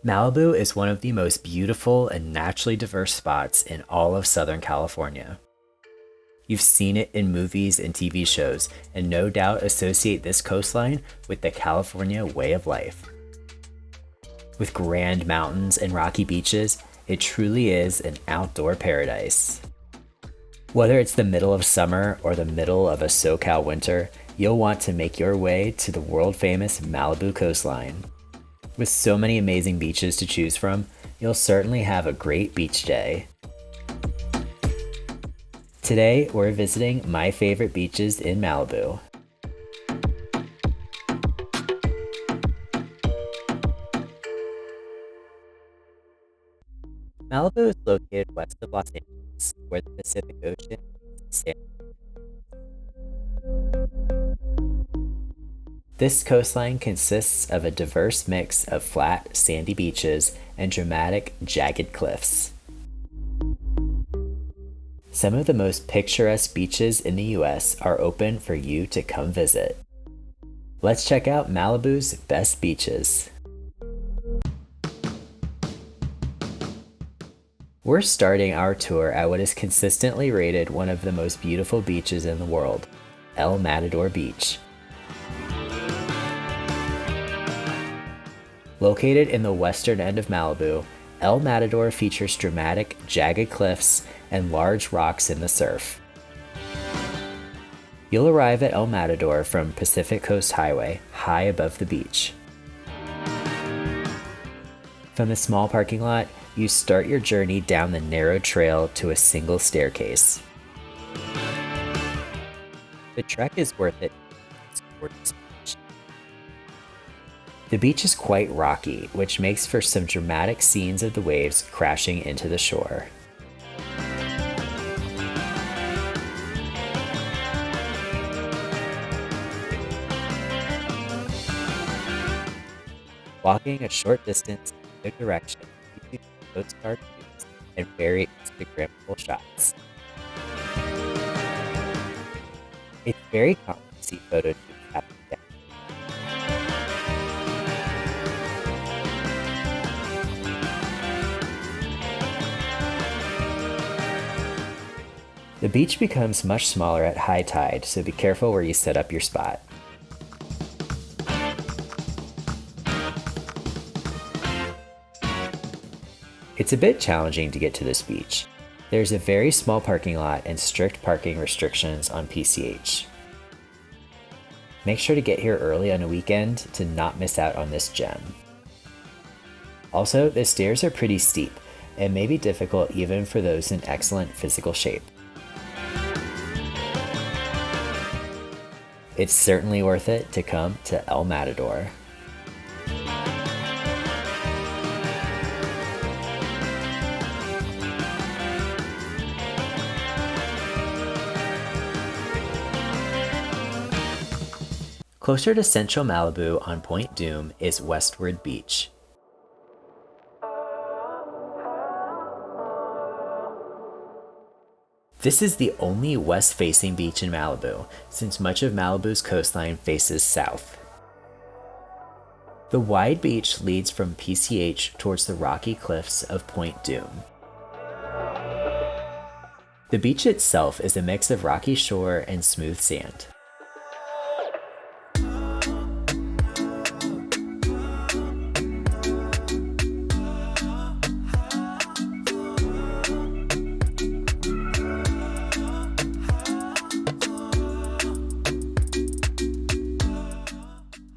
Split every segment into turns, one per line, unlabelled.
Malibu is one of the most beautiful and naturally diverse spots in all of Southern California. You've seen it in movies and TV shows, and no doubt associate this coastline with the California way of life. With grand mountains and rocky beaches, it truly is an outdoor paradise. Whether it's the middle of summer or the middle of a SoCal winter, you'll want to make your way to the world-famous Malibu coastline. With so many amazing beaches to choose from, you'll certainly have a great beach day. Today, we're visiting my favorite beaches in Malibu. Malibu is located west of Los Angeles, where the Pacific Ocean is. This coastline consists of a diverse mix of flat, sandy beaches and dramatic, jagged cliffs. Some of the most picturesque beaches in the US are open for you to come visit. Let's check out Malibu's best beaches. We're starting our tour at what is consistently rated one of the most beautiful beaches in the world, El Matador Beach. Located in the western end of Malibu, El Matador features dramatic, jagged cliffs and large rocks in the surf. You'll arrive at El Matador from Pacific Coast Highway, high above the beach. From the small parking lot, you start your journey down the narrow trail to a single staircase. The trek is worth it. The beach is quite rocky, which makes for some dramatic scenes of the waves crashing into the shore. Walking a short distance in either direction leads you to postcard views and very Instagrammable shots. It's very common to see photo shoots happening there. The beach becomes much smaller at high tide, so be careful where you set up your spot. It's a bit challenging to get to this beach. There's a very small parking lot and strict parking restrictions on PCH. Make sure to get here early on a weekend to not miss out on this gem. Also, the stairs are pretty steep and may be difficult even for those in excellent physical shape. It's certainly worth it to come to El Matador. Closer to central Malibu on Point Dume is Westward Beach. This is the only west-facing beach in Malibu, since much of Malibu's coastline faces south. The wide beach leads from PCH towards the rocky cliffs of Point Dume. The beach itself is a mix of rocky shore and smooth sand.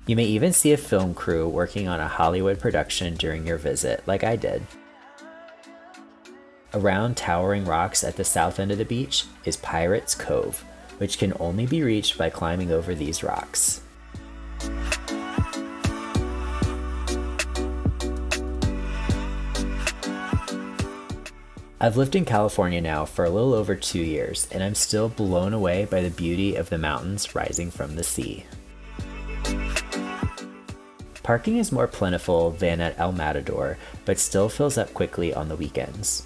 You may even see a film crew working on a Hollywood production during your visit, like I did. Around towering rocks at the south end of the beach is Pirates Cove, which can only be reached by climbing over these rocks. I've lived in California now for a little over 2 years, and I'm still blown away by the beauty of the mountains rising from the sea. Parking is more plentiful than at El Matador, but still fills up quickly on the weekends.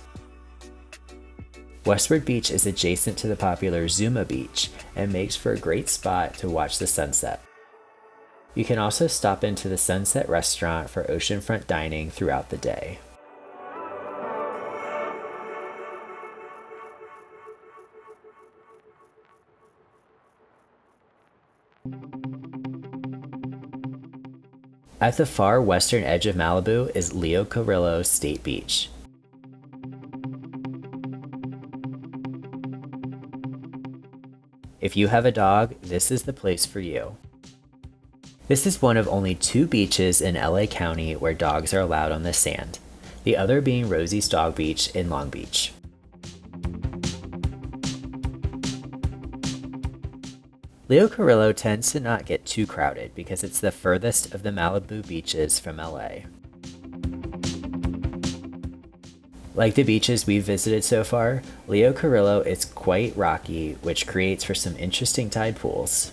Westward Beach is adjacent to the popular Zuma Beach and makes for a great spot to watch the sunset. You can also stop into the Sunset Restaurant for oceanfront dining throughout the day. At the far western edge of Malibu is Leo Carrillo State Beach. If you have a dog, this is the place for you. This is one of only 2 beaches in LA County where dogs are allowed on the sand, the other being Rosie's Dog Beach in Long Beach. Leo Carrillo tends to not get too crowded because it's the furthest of the Malibu beaches from LA. Like the beaches we've visited so far, Leo Carrillo is quite rocky, which creates for some interesting tide pools.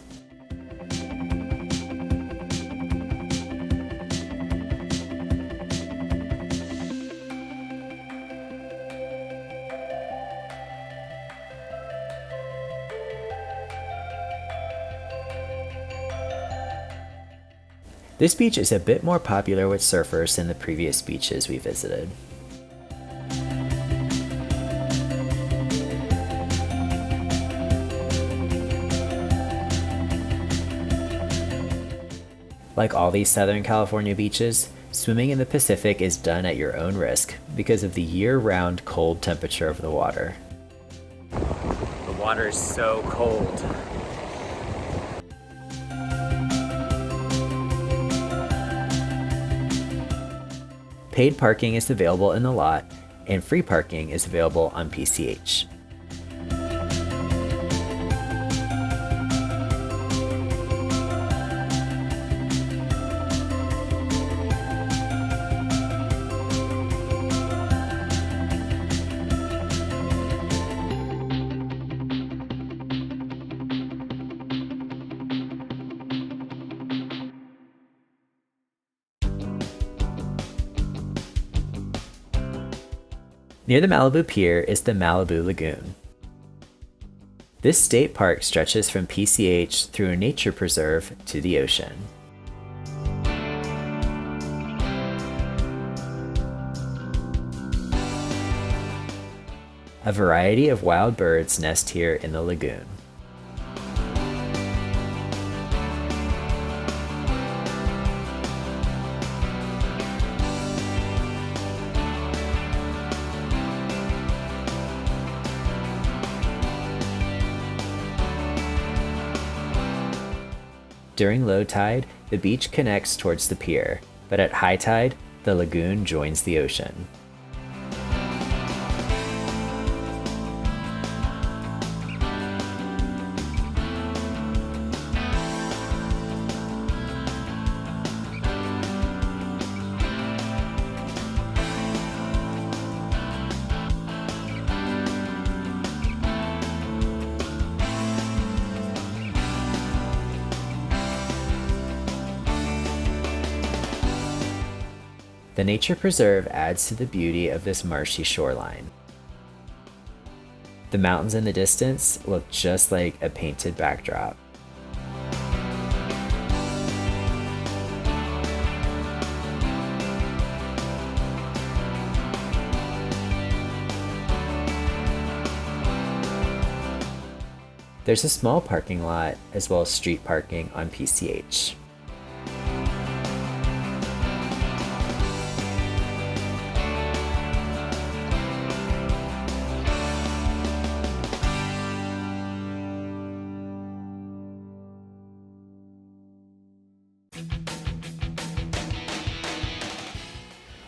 This beach is a bit more popular with surfers than the previous beaches we visited. Like all these Southern California beaches, swimming in the Pacific is done at your own risk because of the year-round cold temperature of the water. The water is so cold. Paid parking is available in the lot, and free parking is available on PCH. Near the Malibu Pier is the Malibu Lagoon. This state park stretches from PCH through a nature preserve to the ocean. A variety of wild birds nest here in the lagoon. During low tide, the beach connects towards the pier, but at high tide, the lagoon joins the ocean. The nature preserve adds to the beauty of this marshy shoreline. The mountains in the distance look just like a painted backdrop. There's a small parking lot as well as street parking on PCH.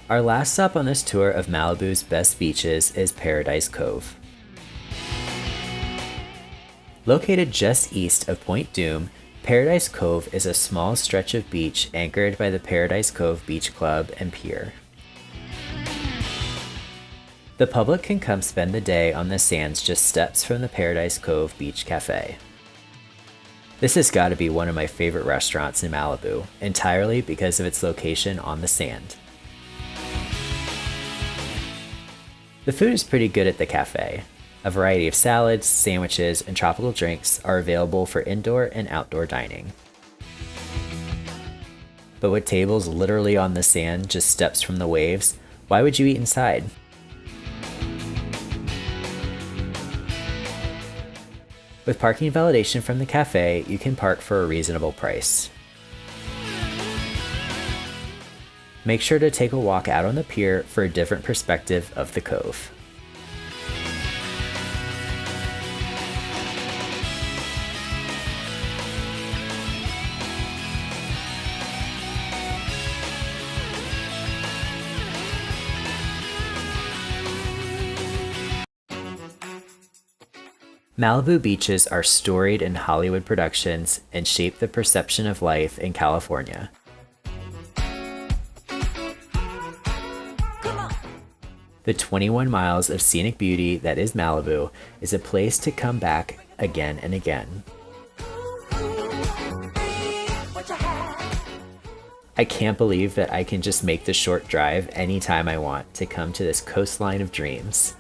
Our last stop on this tour of Malibu's best beaches is Paradise Cove. Located just east of Point Dume, Paradise Cove is a small stretch of beach anchored by the Paradise Cove Beach Club and Pier. The public can come spend the day on the sands just steps from the Paradise Cove Beach Cafe. This has got to be one of my favorite restaurants in Malibu, entirely because of its location on the sand. The food is pretty good at the cafe. A variety of salads, sandwiches, and tropical drinks are available for indoor and outdoor dining. But with tables literally on the sand, just steps from the waves, why would you eat inside? With parking validation from the cafe, you can park for a reasonable price. Make sure to take a walk out on the pier for a different perspective of the cove. Malibu beaches are storied in Hollywood productions and shape the perception of life in California. The 21 miles of scenic beauty that is Malibu is a place to come back again and again. I can't believe that I can just make the short drive anytime I want to come to this coastline of dreams.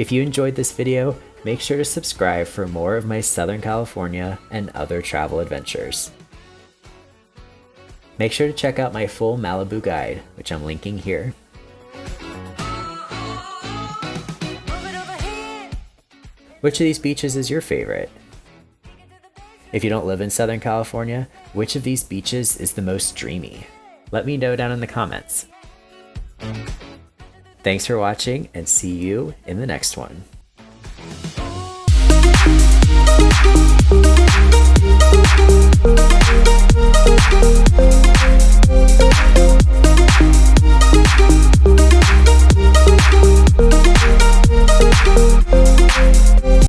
If you enjoyed this video, make sure to subscribe for more of my Southern California and other travel adventures. Make sure to check out my full Malibu guide, which I'm linking here. Which of these beaches is your favorite? If you don't live in Southern California, which of these beaches is the most dreamy? Let me know down in the comments. Thanks for watching, and see you in the next one.